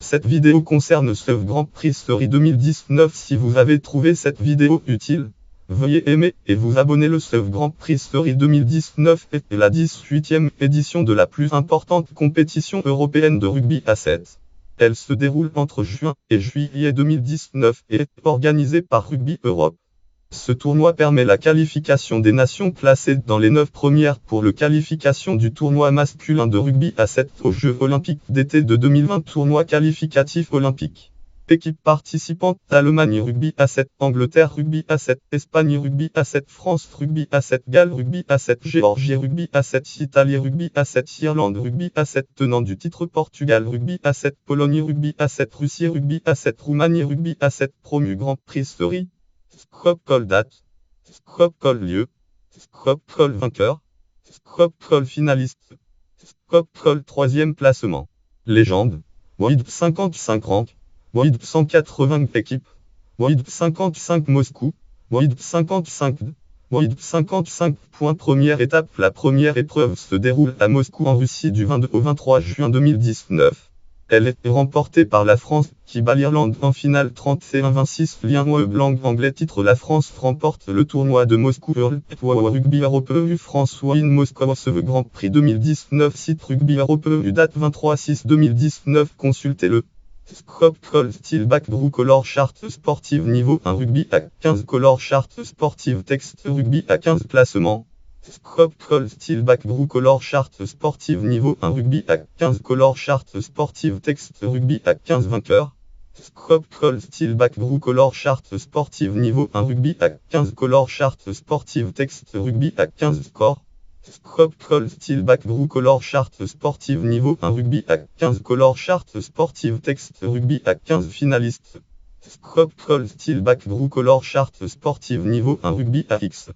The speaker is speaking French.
Cette vidéo concerne SEV Grand Prix Story 2019. Si vous avez trouvé cette vidéo utile, veuillez aimer et vous abonner. Le SEV Grand Prix Story 2019 est la 18e édition de la plus importante compétition européenne de rugby à 7. Elle se déroule entre juin et juillet 2019 et est organisée par Rugby Europe. Ce tournoi permet la qualification des nations classées dans les 9 premières pour le qualification du tournoi masculin de rugby à 7 aux Jeux Olympiques d'été de 2020. Tournoi qualificatif olympique. Équipes participantes: Allemagne Rugby à 7, Angleterre Rugby à 7, Espagne Rugby à 7, France Rugby à 7, Galles Rugby à 7, Géorgie Rugby à 7, Italie Rugby à 7, Irlande Rugby à 7, tenant du titre Portugal Rugby à 7, Pologne Rugby à 7, Russie Rugby à 7, Roumanie Rugby à 7. Promu Grand Prix Story. Scope Call date. Scope Call lieu. Scope Call vainqueur. Scope Call finaliste. Scope Call troisième placement. Légende. WID 55 rank. WID 180 équipes. WID 55 Moscou. WID 55. WID 55 points. Première étape. La première épreuve se déroule à Moscou en Russie du 22 au 23 juin 2019. Elle est remportée par la France, qui bat l'Irlande en finale 31-26. Lien web langue anglais. Titre: la France remporte le tournoi de Moscou. Rugby Europe France win Moscow SEV Grand Prix 2019. Site Rugby Europe date 23-6-2019. Consultez le Scope Call Style Back Blue Color Chart Sportive Niveau 1 Rugby à 15 Color Chart Sportive Texte Rugby à 15 Placement. Scope Call Style Back Blue Color Chart Sportive Niveau 1 Rugby à 15 Color Chart Sportive Texte Rugby à 15 Vainqueur. Scope Call Style Back Blue Color Chart Sportive Niveau 1 Rugby à 15 Color Chart Sportive Texte Rugby à 15 Score. Scope Call Style Back Blue Color Chart Sportive Niveau 1 Rugby à 15 Color Chart Sportive Texte Rugby à 15 Finalistes. Scope Call Style Back Blue Color Chart Sportive Niveau 1 Rugby à X.